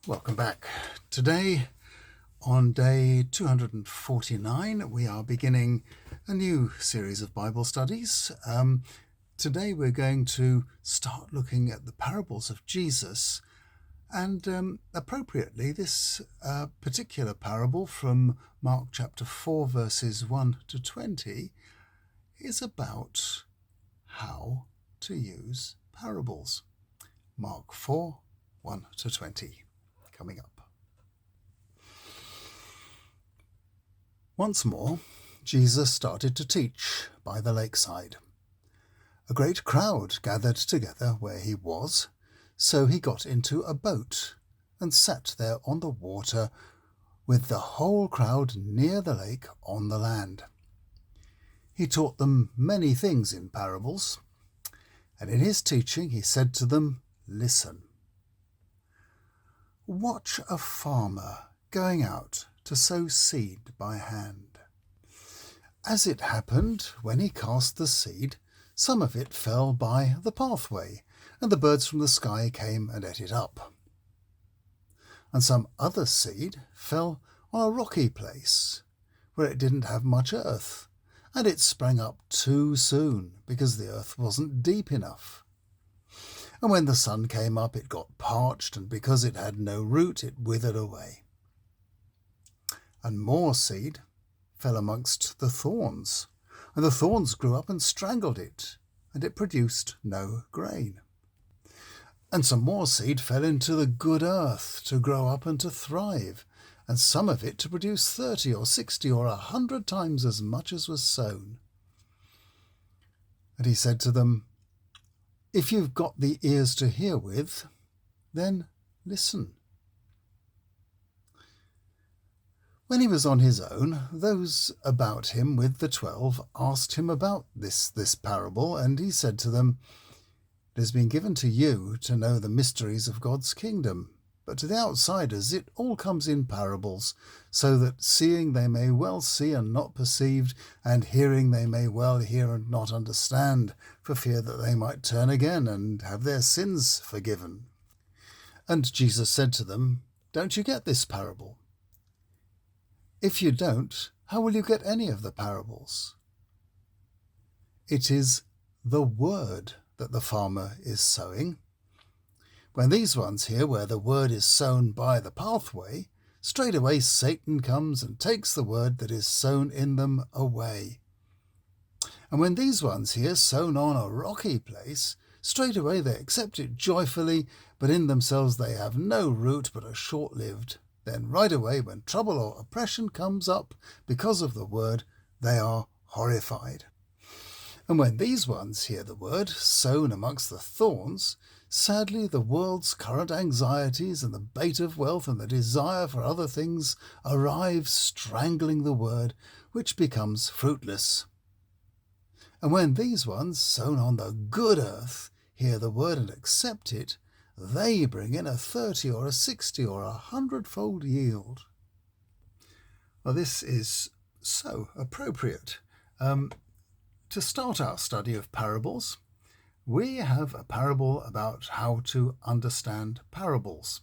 Welcome back. Today, on day 249, we are beginning a new series of Bible studies. Today we're going to start looking at the parables of Jesus, and appropriately this particular parable from Mark chapter 4 verses 1 to 20 is about how to use parables. Mark 4, 1 to 20. Coming up. Once more, Jesus started to teach by the lakeside. A great crowd gathered together where he was, so he got into a boat and sat there on the water with the whole crowd near the lake on the land. He taught them many things in parables, and in his teaching he said to them, "Listen. Watch a farmer going out to sow seed by hand. As it happened, when he cast the seed, some of it fell by the pathway, and the birds from the sky came and ate it up. And some other seed fell on a rocky place, where it didn't have much earth, and it sprang up too soon, because the earth wasn't deep enough. And when the sun came up, it got parched, and because it had no root, it withered away. And more seed fell amongst the thorns, and the thorns grew up and strangled it, and it produced no grain. And some more seed fell into the good earth to grow up and to thrive, and some of it to produce 30 or 60 or 100 times as much as was sown." And he said to them, "If you've got the ears to hear with, then listen." When he was on his own, those about him with the 12 asked him about this parable, and he said to them, "It has been given to you to know the mysteries of God's kingdom, but to the outsiders it all comes in parables, so that seeing they may well see and not perceived, and hearing they may well hear and not understand, for fear that they might turn again and have their sins forgiven." And Jesus said to them, "Don't you get this parable? If you don't, how will you get any of the parables? It is the word that the farmer is sowing. When these ones hear where the word is sown by the pathway, straightway Satan comes and takes the word that is sown in them away. And when these ones hear sown on a rocky place, straightway they accept it joyfully, but in themselves they have no root but are short-lived. Then right away, when trouble or oppression comes up because of the word, they are horrified. And when these ones hear the word sown amongst the thorns, sadly the world's current anxieties and the bait of wealth and the desire for other things arrive, strangling the word, which becomes fruitless. And when these ones, sown on the good earth, hear the word and accept it, they bring in a 30 or a 60 or 100-fold yield." Well, this is so appropriate. To start our study of parables, we have a parable about how to understand parables.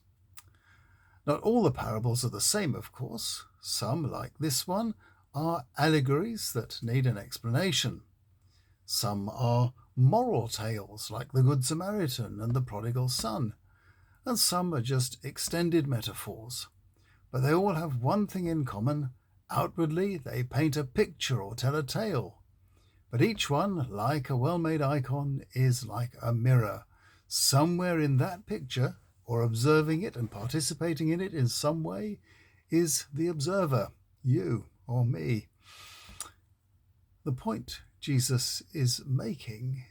Not all the parables are the same, of course. Some, like this one, are allegories that need an explanation. Some are moral tales, like the Good Samaritan and the Prodigal Son, and some are just extended metaphors. But they all have one thing in common. Outwardly, they paint a picture or tell a tale. But each one, like a well-made icon, is like a mirror. Somewhere in that picture, or observing it and participating in it in some way, is the observer, you or me. The point Jesus is making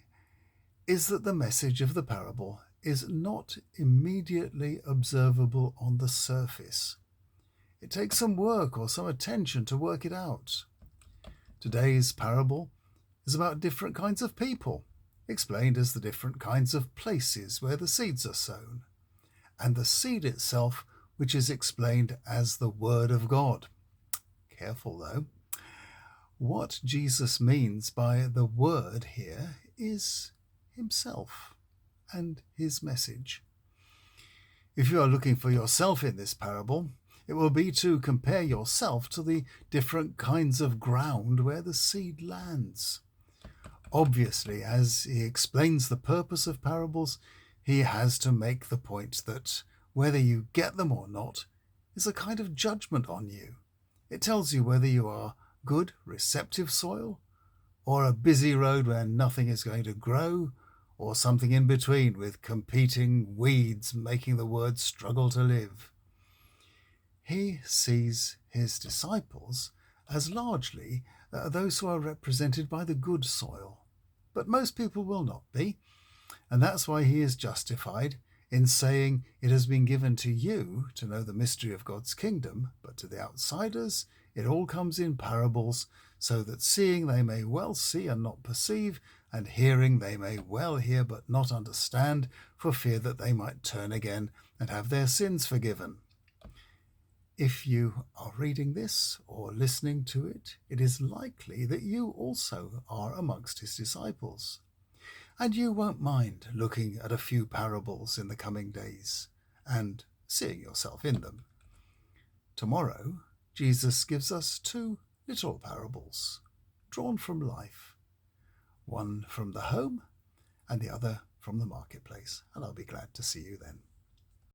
is that the message of the parable is not immediately observable on the surface. It takes some work or some attention to work it out. Today's parable is about different kinds of people, explained as the different kinds of places where the seeds are sown, and the seed itself, which is explained as the Word of God. Careful, though. What Jesus means by the Word here is himself and his message. If you are looking for yourself in this parable, it will be to compare yourself to the different kinds of ground where the seed lands. Obviously, as he explains the purpose of parables, he has to make the point that whether you get them or not is a kind of judgment on you. It tells you whether you are good, receptive soil, or a busy road where nothing is going to grow, or something in between with competing weeds making the word struggle to live. He sees his disciples as largely those who are represented by the good soil. But most people will not be, and that's why he is justified in saying it has been given to you to know the mystery of God's kingdom, but to the outsiders it all comes in parables, so that seeing they may well see and not perceive, and hearing they may well hear but not understand, for fear that they might turn again and have their sins forgiven. If you are reading this or listening to it, it is likely that you also are amongst his disciples, and you won't mind looking at a few parables in the coming days and seeing yourself in them. Tomorrow, Jesus gives us 2 little parables drawn from life, one from the home and the other from the marketplace, and I'll be glad to see you then.